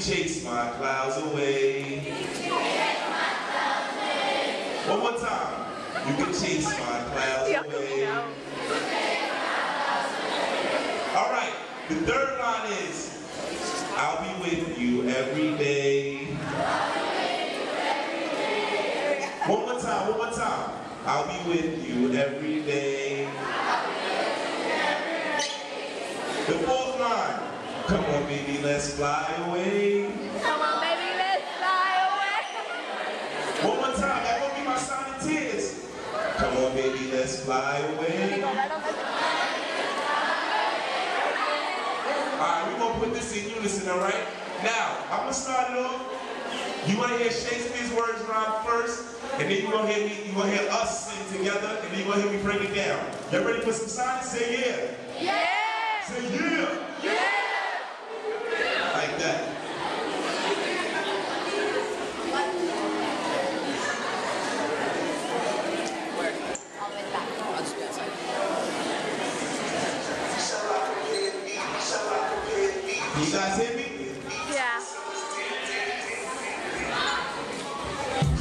chase my clouds away. One more time. You can chase my clouds away. All right, the third line is, I'll be with you every day. One more time, one more time. I'll be with you every day. The fourth line, come on baby, let's fly away. Come on baby, let's fly away. One more time, that won't be my sonnet tears. Come on baby, let's fly away. Alright, we're gonna put this in unison, alright? Now, I'm gonna start it off. You wanna hear Shakespeare's words rhyme first, and then you're gonna hear us sing together, and then you're gonna hear me break it down. Y'all ready for some sonnets? Say yeah. Yeah. Say yeah. Yeah. Like that. You guys hear me? Yeah.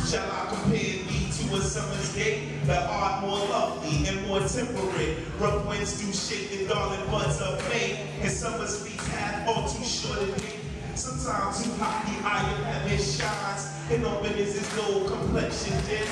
Shall I compare thee to a summer's day? Thou art more lovely and more temperate. Rough winds do shake the darling buds of May, and summer's leaves have all too short a day. Sometimes too hot the eye of heaven shines, and open is his gold complexion dim.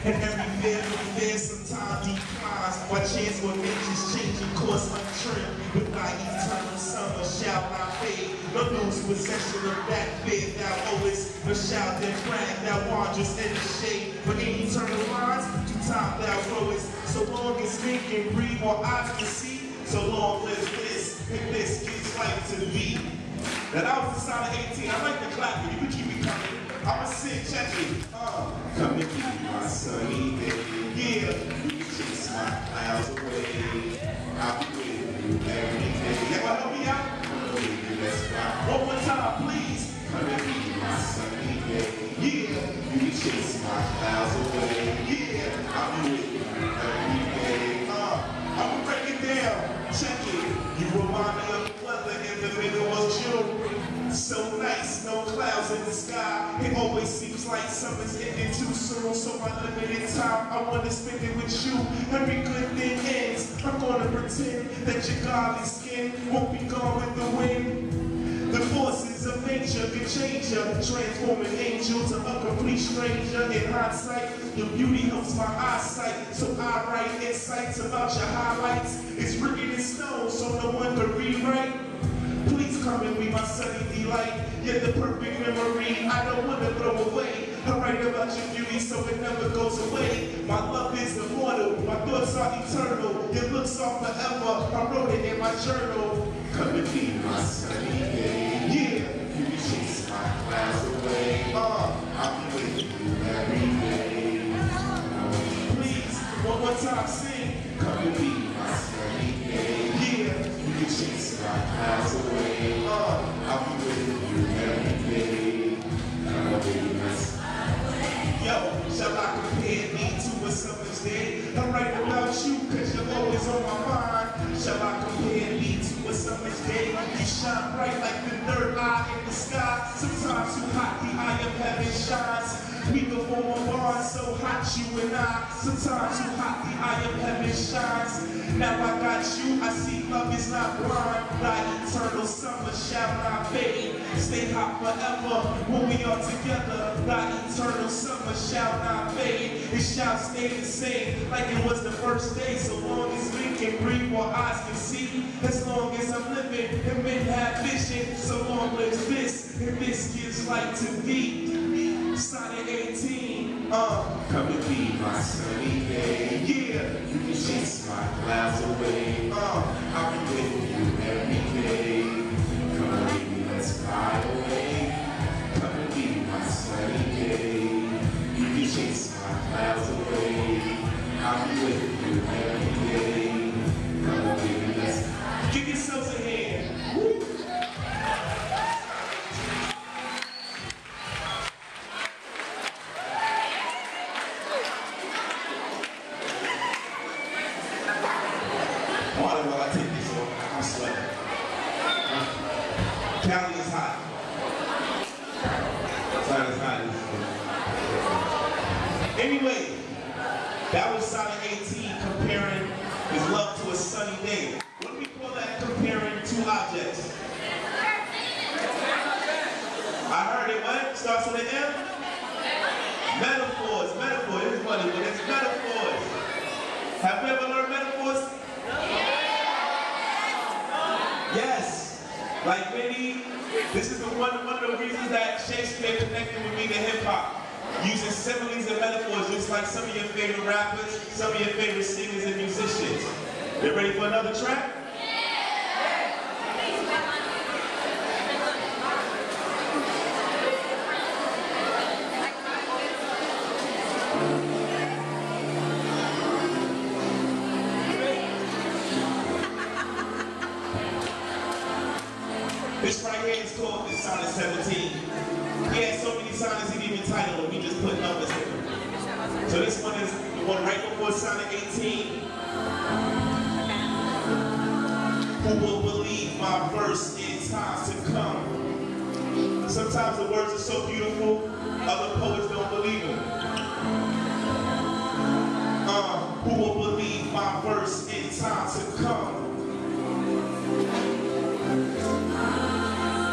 And every fair sometimes declines, while chance or nature's changing course untrimmed. But thy eternal summer shall not fade, nor lose possession of that fair thou owest, nor shall then brag thou wanderest in the shade. But in eternal lines, to time thou growest, so long as men can breathe or eyes can see, so long lives this, and this gives life to thee. Now that was the sonnet 18. I like the clap, but you can keep it coming. I'ma sing, check it. Come and be my sunny day. Yeah, you can chase my clouds away. I'll be with you every day. Y'all wanna help me out? Come on, baby, let's fly. One more time, please. Come and be my sunny day. Yeah, you can chase my clouds away. Yeah, I'll be with you every day. I'ma break it down. Check it. You remind me of the weather in the middle of June. So nice, no clouds in the sky. It always seems like summer's ending too soon. So my limited time, I wanna spend it with you. Every good thing ends. I'm gonna pretend that your godly skin won't be gone with the wind. The forces of nature can change you, transform an angel to a complete stranger. In hindsight, your beauty helps my eyesight, so I write insights about your highlights. It's written in stone, so no one can rewrite. Please come and be my sunny delight. You're the perfect memory I don't want to throw away. I write about your beauty so it never goes away. My love is immortal, my thoughts are eternal. Your looks are forever, I wrote it in my journal. Come and be my sunny day. Yeah, you can chase my clouds away. I'll be with you every day. Please, one more time, sing. Come and be my sunny day. Yeah, you can chase my clouds away. I'll be with you every day. Come on, baby, let's. Yo, shall I compare me to a summer's day? I write about you cause you're always on my mind. Shall I compare me to a summer's day? You shine bright like the third eye in the sky. Sometimes too hot, the eye of heaven shines. We can form a bond so hot, you and I. Sometimes too hot, the eye of heaven shines. Now I got you, I see love is not blind. Thy eternal summer shall not fade. Stay hot forever when we are together. Thy eternal summer shall not fade. It shall stay the same like it was the first day. So long as we can breathe or eyes can see. As long as I'm living and men have vision. So long lives this, and this gives light to thee. Sonnet 18, come and be my sunny day. Yeah, you can chase my clouds away. I'll be with you every day. Come on, baby, let's fly away. Come and be my sunny day. You can chase my clouds away. I'll be with you every day. Come on, baby, let's give yourselves a hand. Woo. While I Anyway, that was Sonnet 18 comparing his love to a sunny day. What do we call that comparing two objects? I heard it, what? Starts with an M? Metaphors, metaphor. It is funny, but it's metaphors. Have we ever learned metaphors? Yes. Like many, this is one of the reasons that Shakespeare connected with me to hip-hop. Using similes and metaphors, just like some of your favorite rappers, some of your favorite singers and musicians. You ready for another track? This right here is called the Sonnet 17. He had so many sonnets he didn't even title them, he just put numbers in them. So this one is the one right before Sonnet 18. Who will believe my verse in times to come? Sometimes the words are so beautiful, other poets don't believe them. Who will believe my verse in times to come?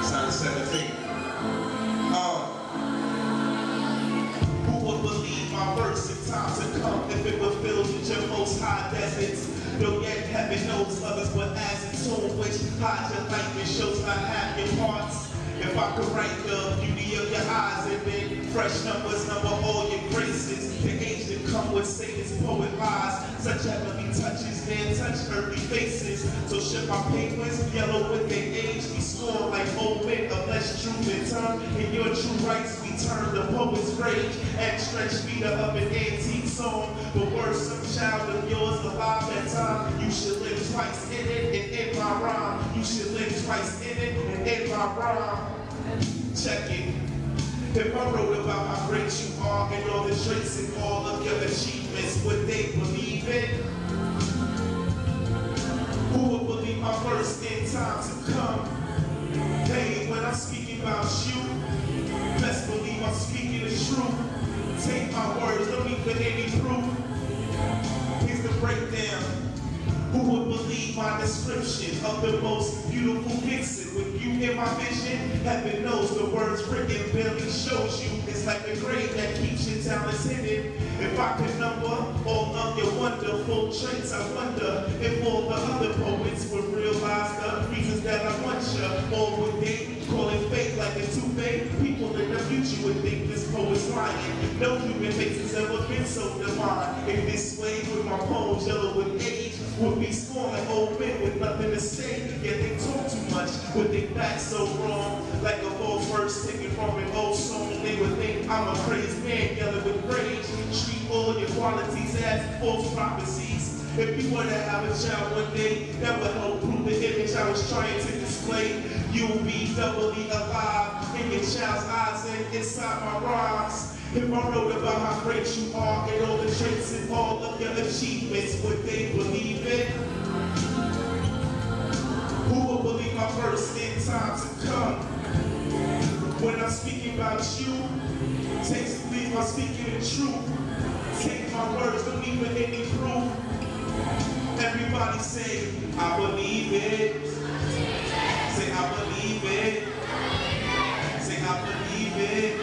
Sonnet 17. Who will believe my verse in times to come if it were filled with your most high deserts? Though yet heaven knows others, but as in tune which hides your life and shows not half your parts. If I could write the beauty of your eyes and then fresh numbers number all your graces, the age that come with Satan's poet lies, such heavenly touches then touch earthly faces. So should my penguins yellow with their age be scorned like old men of less truth in turn? In your true rights we turn the poet's rage and stretch feeder of an antique song. But worse, some child of yours alive that time, you should live twice in it and in my rhyme. You should live twice in it and in my rhyme. Check it. If I wrote about how great you are and all the traits and all of your achievements, would they believe it? Who would believe my verse in time to come? Hey, when I'm speaking about you, best believe I'm speaking the truth. Take my words, don't need for any proof. Here's the breakdown. Who would believe my description of the most beautiful vixen? With you in my vision, heaven knows the words written barely shows you. It's like the grave that keeps your talents hidden. If I could number all of your wonderful traits, I wonder if all the other poets would realize the reasons that I want you. Or would they call it fake like a toupee? People in the future would think this poet's lying. No human face has ever been so divine. In this way, with my poems yellow with age, would be scorned like old men with nothing to say. Yet they talk too much, would they back so wrong? Like a old verse taken from an old song. They would think I'm a crazy man yelling with rage. Treat all your qualities as false prophecies. If you were to have a child one day, that would help prove the image I was trying to display. You'll be doubly alive in your child's eyes and inside my rhymes. If I wrote about how great you are and all the traits and all of your achievements, would they believe it? Who will believe my verse in time to come? When I'm speaking about you, take to believe I'm speaking the truth. Take my words, don't need for any proof. Everybody say, I believe it. Say, I believe it. Say, I believe it.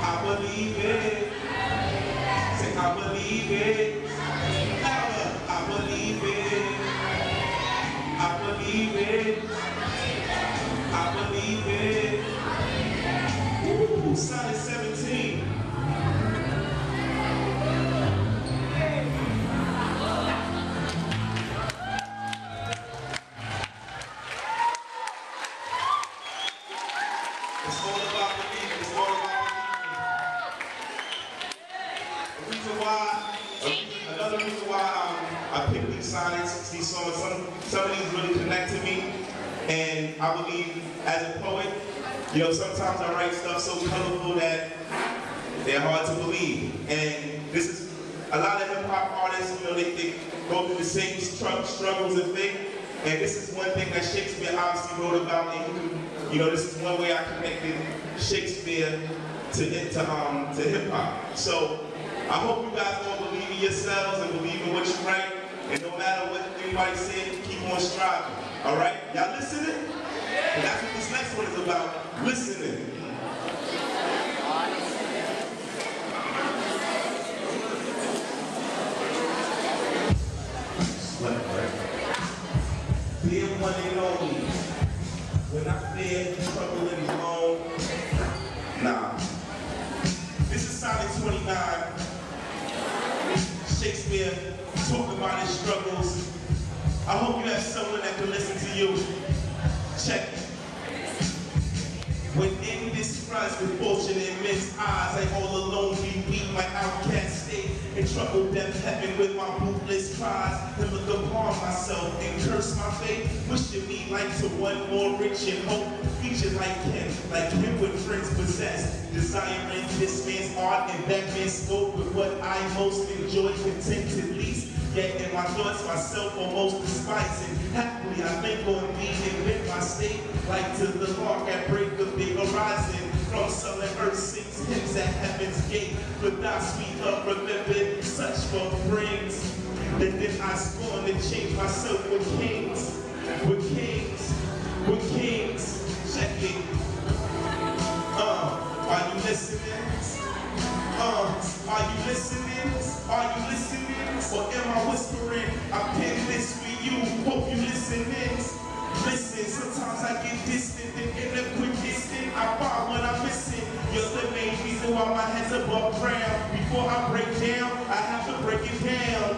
I believe it. Say, I believe it. I believe it. I believe it. I believe it. Ooh, Sonnet 17. It's all about believing. It's all about believing. Another reason why I picked these sonnets, these songs, some of these really connect to me. And I believe, as a poet, you know, sometimes I write stuff so colorful that they're hard to believe. And this is, a lot of hip-hop artists, you know, they go through the same struggles and things. And this is one thing that Shakespeare obviously wrote about, and you know, this is one way I connected Shakespeare to hip-hop. So I hope you guys all believe in yourselves and believe in what you write, and no matter what anybody says, keep on striving. All right? Y'all listening? And that's what this next one is about, listening. Dear one and only, when I fear trouble and alone, nah. This is Sonnet 29. Shakespeare talking about his struggles. I hope you have someone that can listen to you. Check it. When in distress with fortune in men's eyes, I all alone be weak, my outcast state, in troubled death heaven with my bootless cries, and look upon myself and curse my fate, wishing me like to one more rich and hope, featured like him with friends possess, desiring this man's art and that man's scope with what I most enjoy, content at least. Yet in my thoughts, myself almost despising. Happily, I think on me and bend my state, like to the lark at break of the horizon. From southern earth sings hymns at heaven's gate. But thou sweet love remembered such love brings. That then I scorn to change myself with kings. With kings. With kings. Check it. Are you listening? Are you listening? Are you listening? Or am I whispering? I pen this for you. Hope you listening. Listen, sometimes I get distant and in a quick instant I find what I'm missing. You're the main reason why my head's above ground. Before I break down, I have to break it down.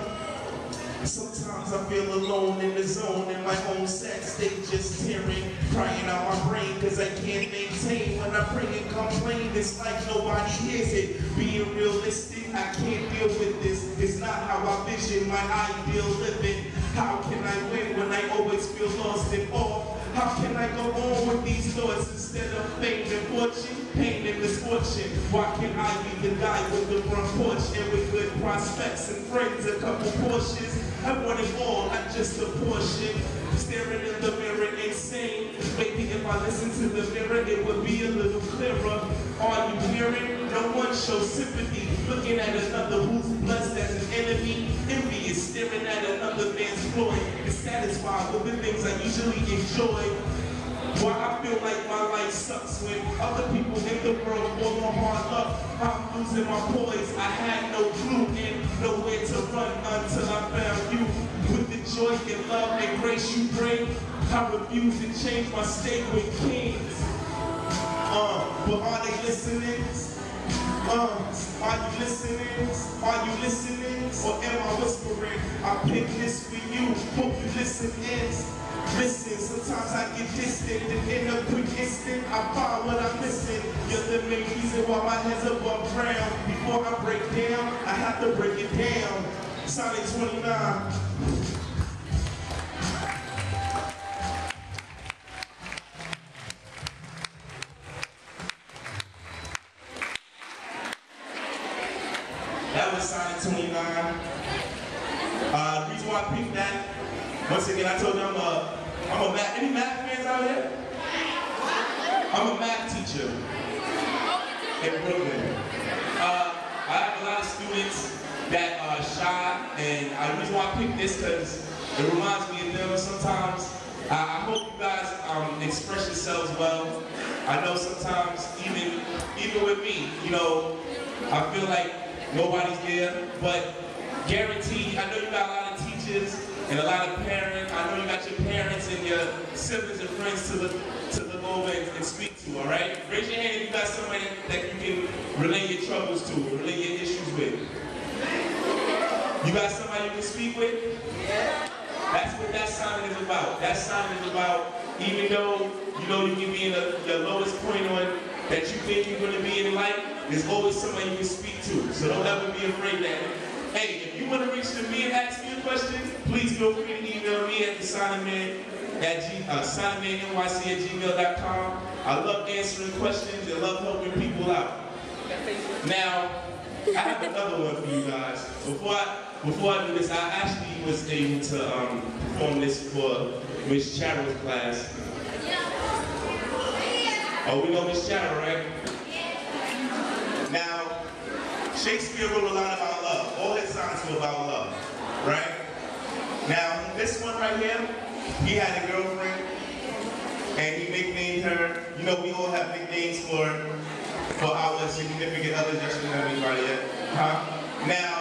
Sometimes I feel alone in the zone, in my own sad state, just tearing, crying out my brain, cause I can't maintain. When I pray and complain, it's like nobody hears it. Being realistic, I can't deal with this. It's not how I vision my ideal living. How can I win when I always feel lost and off? How can I go on with these thoughts instead of fame and fortune, pain and misfortune? Why can't I be the guy with the front porch and with good prospects and friends, a couple portions? I want it all, not just a portion. Staring in the mirror, insane. Maybe if I listen to the mirror, it would be a little clearer. Are you hearing? No one shows sympathy. Looking at another who's blessed as an enemy. Envious, staring at another man's glory. Dissatisfied with the things I usually enjoy. Why I feel like my life sucks when other people in the world fall on hard luck. I'm losing my poise. I had no clue and nowhere to run until I found you. With the joy and love and grace you bring, I refuse to change my state with kings. But are they listening? Are you listening? Are you listening? Or am I whispering? I pick this for you. Hope you listen in. Listen, sometimes I get distant and in a quick instant I find what I'm missing. You're the main reason why my head's above ground. Before I break down, I have to break it down. Sonnet 29. That was Sonnet 29. The reason why I picked that, once again, I told you I'm a math. Any math fans out here? I'm a math teacher in Brooklyn. I have a lot of students that are shy, and the reason why I picked this because it reminds me of them. Sometimes I hope you guys express yourselves well. I know sometimes even with me, you know, I feel like nobody's there, but guaranteed, I know you got a lot of teachers and a lot of parents. I know you got your parents and your siblings and friends to look over and speak to, all right? Raise your hand if you got somebody that you can relay your troubles to, relay your issues with. You got somebody you can speak with? Yeah. That's what that sonnet is about. That sonnet is about, even though you know you can be in your lowest point on that you think you're going to be in life, there's always somebody you can speak to. So don't ever be afraid that. Hey, if you want to reach to me and ask me a question, please feel free to email me at the sonnetman at sonnetmannyc@gmail.com. I love answering questions and love helping people out. Now, I have another one for you guys. Before I do this, I actually was able to perform this for Miss Charyl's class. Oh, we know Miss Charyl, right? Now, Shakespeare wrote a lot about love. All his sonnets were about love, right? Now, this one right here, he had a girlfriend, and he nicknamed her. You know, we all have nicknames for our significant others. Just remember anybody yet? Huh? Now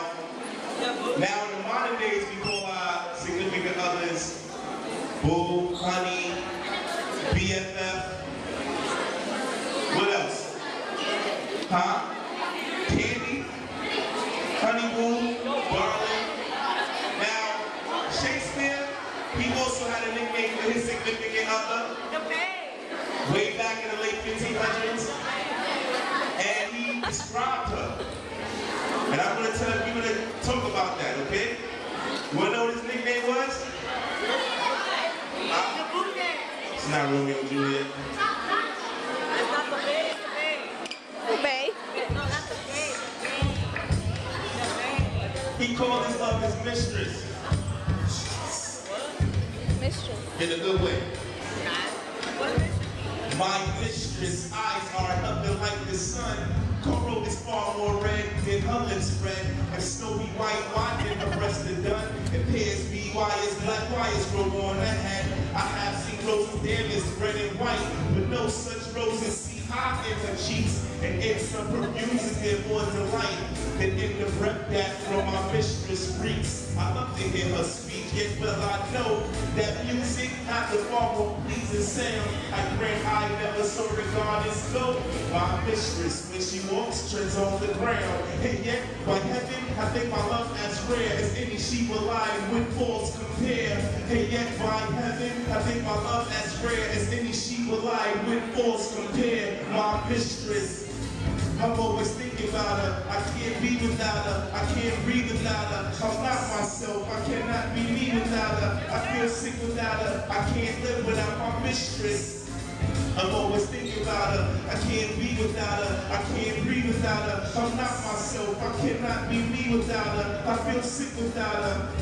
in the modern days, we call our significant others boo, honey, BFF. What else? Huh? Candy, honey boo, darling. Now, Shakespeare, he also had a nickname for his significant other. Way back in the late 1500s. And he described her. And I'm going to tell you, we're going to talk about that, okay? You want to know what his nickname was? It's not Romeo and Juliet. He called his love his mistress. Mistress. In a good way. My mistress' eyes are nothing like the sun. Coral is far more red than her lips red. And snowy white, why did her breasts are done? And pairs be wires, black wires grow on her head. I have seen roses damaged, red and white, but no such roses see high in her cheeks. And in some perfumes is there more delight than in the breath that from my mistress reeks. I love to hear her speak, yet well I know that music not the far more pleasing sound. I grant I never saw the goddess go. My mistress, when she walks, treads on the ground. And yet, by heaven, I think my love as rare as any she will lie with false compare. And yet, by heaven, I think my love as rare as any she will lie with false compare. My mistress. I'm always thinking about her. I can't be without her. I can't breathe without her. I'm not myself. I cannot be me without her. I feel sick without her. I can't live without my mistress. I'm always thinking about her. I can't be without her. I can't breathe without her. I'm not myself. I cannot be me without her. I feel sick without her.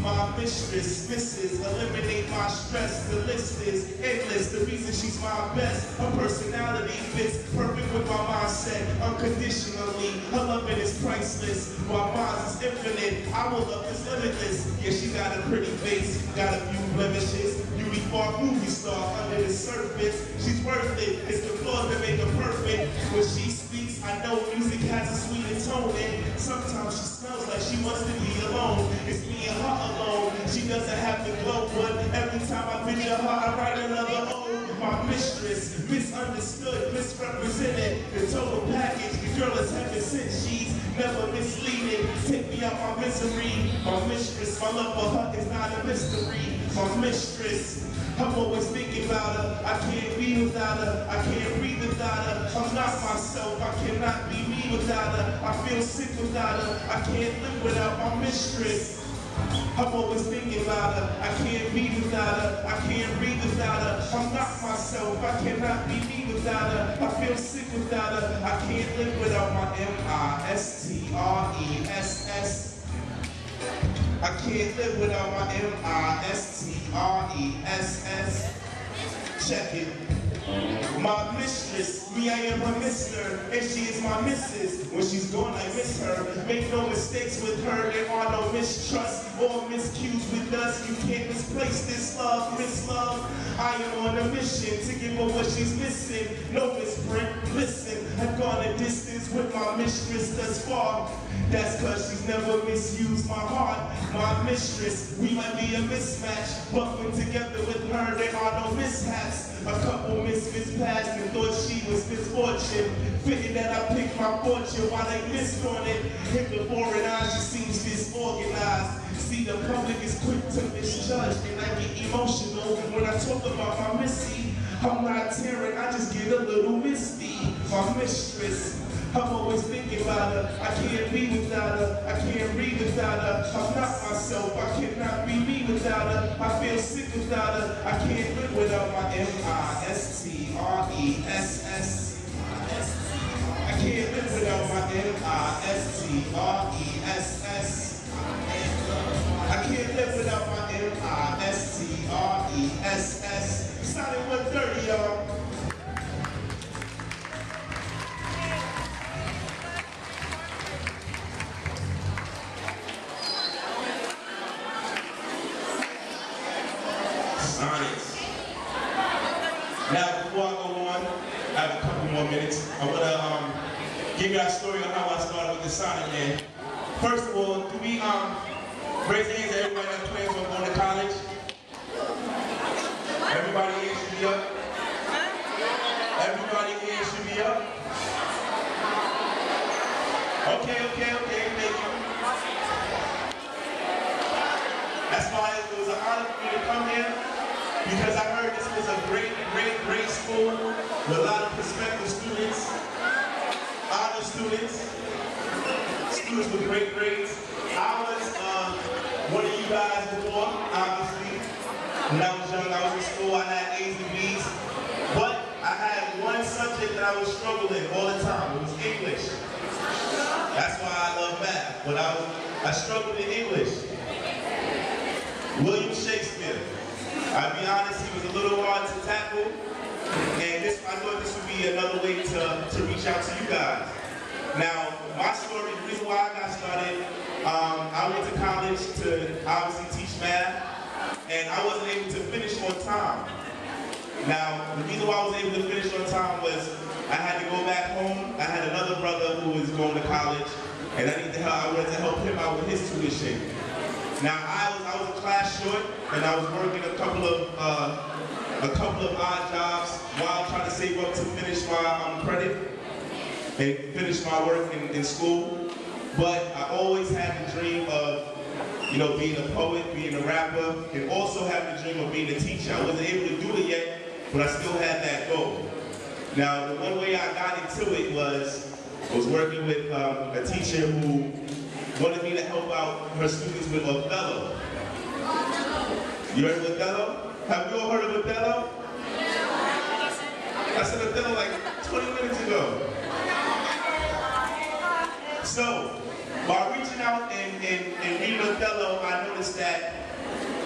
My mistress, misses, eliminate my stress. The list is endless, the reason she's my best. Her personality fits perfect with my mindset. Unconditionally, her loving is priceless. While mine is infinite, our love is limitless. Yeah, she got a pretty face, got a few blemishes. Beauty bar movie star under the surface. She's worth it, it's the flaws that make her perfect. When she speaks, I know music has a sweeter tone. And sometimes she smells like she wants to be alone. It's me and her alone. She doesn't have to glow, but every time I picture her, I write another ode. My mistress, misunderstood, misrepresented. The total package, the girl is heaven sent. She's never misleading. Take me out my misery. My mistress, my love for her is not a mystery. My mistress. I'm always thinking about her. I can't be without her. I can't breathe without her. I'm not myself. I cannot be me without her. I feel sick without her. I can't live without my mistress. I'm always thinking about her. I can't be without her. I can't breathe without her. I'm not myself. I cannot be me without her. I feel sick without her. I can't live without my mistress. I can't live without my mistress. Check it. My mistress, me I am her mister, and she is my missus. When she's gone I miss her. Make no mistakes with her, there are no mistrust or miscues with us. You can't misplace this love, miss love. I am on a mission to give her what she's missing. No misprint, listen, I've gone a distance with my mistress thus far. That's cause she's never misused my heart. My mistress, we might be a mismatch, but when together with her there are no mishaps. A couple misfits passed and thought she was misfortune. Fitting that I picked my fortune while they missed on it. In the foreign eyes she seems disorganized. See, the public is quick to misjudge, and I get emotional when I talk about my missy. I'm not tearing, I just get a little misty. My mistress, I'm always thinking about her. I can't be without her. I can't breathe without her. I'm not myself. I cannot be me without her. I feel sick without her. I can't live without my mistress. I can't live without my mistress. I can't live without my mistress. have a couple more minutes. I want to give you our story on how I started with the Sonnet Man. First of all, do we raise hands to everybody that plans on going to college? Everybody here should be up. Everybody here should be up. Okay, thank you. That's why it was an honor for me to come here, because I heard this was a great school with a lot of prospective students, honor students, students with great grades. I was one of you guys before, obviously. When I was young, I was in school, I had A's and B's, but I had one subject that I was struggling all the time. It was English. That's why I love math, but I struggled in English. William Shakespeare. I'll be honest, he was a little hard to tackle, and I thought this would be another way to reach out to you guys. Now, my story, the reason why I got started, I went to college to obviously teach math, and I wasn't able to finish on time. Now, the reason why I was able to finish on time was I had to go back home. I had another brother who was going to college, and I wanted to help him out with his tuition. Now, I was a class short, and I was working a couple of odd jobs while trying to save up to finish my credit and finish my work in school. But I always had the dream of, being a poet, being a rapper, and also having the dream of being a teacher. I wasn't able to do it yet, but I still had that goal. Now, the one way I got into it was working with a teacher who wanted me to help out her students with Othello. You heard of Othello? Have you all heard of Othello? I said Othello like 20 minutes ago. So, while reaching out and reading Othello, I noticed that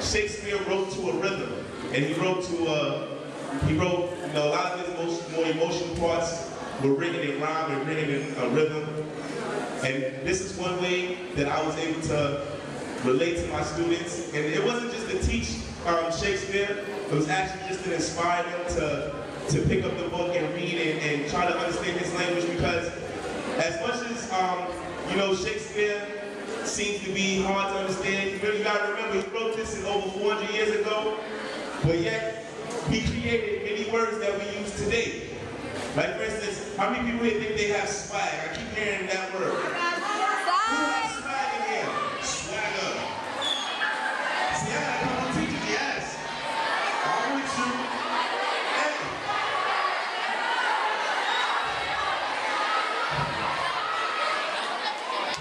Shakespeare wrote to a rhythm, and he wrote a lot of his more emotional parts were written in rhyme and written in a rhythm. And this is one way that I was able to relate to my students. And it wasn't just to teach Shakespeare, it was actually just to inspire them to pick up the book and read and try to understand his language, because as much as Shakespeare seems to be hard to understand, you really gotta remember he wrote this in over 400 years ago, but yet he created many words that we use today. Like, for instance, how many people here think they have swag? I keep hearing that word. Who has swag in here? Swagger. See, I got a couple of teachers, yes. I'm with you. Hey.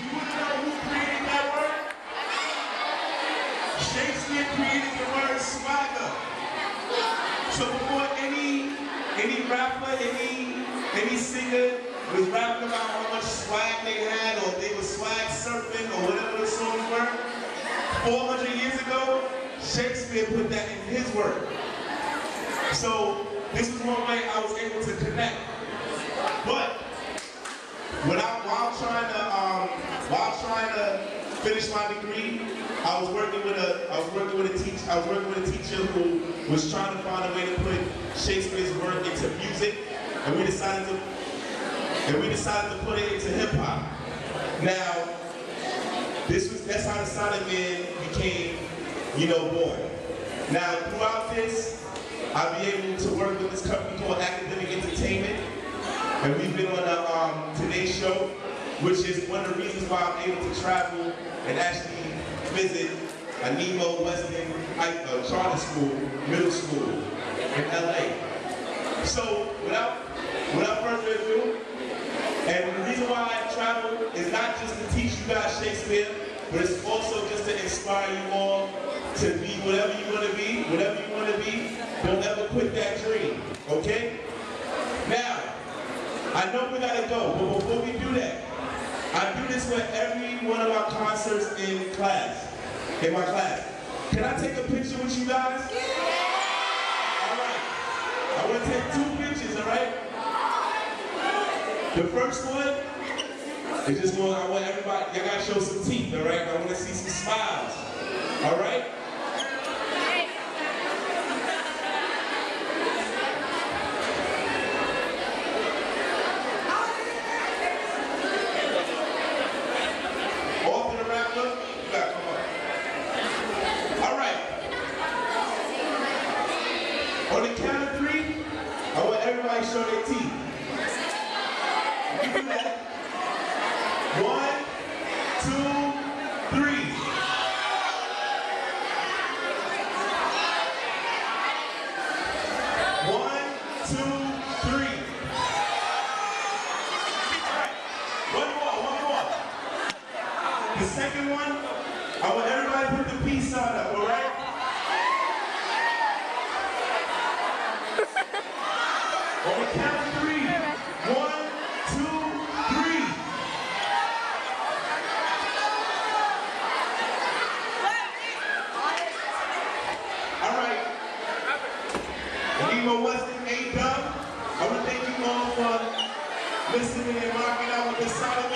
You want to know who created that word? Shakespeare created the word swagger. So before any rapper, any singer was rapping about how much swag they had, or they were swag surfing, or whatever the songs were, 400 years ago, Shakespeare put that in his work. So this was one way I was able to connect. But while trying to finish my degree, I was working with a teacher who was trying to find a way to put Shakespeare's work into music, and we decided to put it into hip hop. Now, that's how the Sonnet Man became, born. Now, throughout this, I'll be able to work with this company called Academic Entertainment, and we've been on a Today Show, which is one of the reasons why I'm able to travel and actually visit Animo Western Charter School, middle school in LA. So without further ado, and the reason why I travel is not just to teach you guys Shakespeare, but it's also just to inspire you all to be whatever you want to be, don't ever quit that dream, okay? Now, I know we gotta go, but before we do that, I do this with every one of our concerts in my class. Can I take a picture with you guys? All right. I want to take 2 pictures, all right? The first one is just one, I want everybody, y'all gotta show some teeth, all right? I want to see some smiles, all right? do that. 1, 2, 3. One, two, three. All right. One more. The second one, I want everybody to put the peace sign up, all right? On the count of 3. 1, 2, 3. All right. Animo Weston, A-Dub. I want to thank you all for listening and rocking out with the Sonnet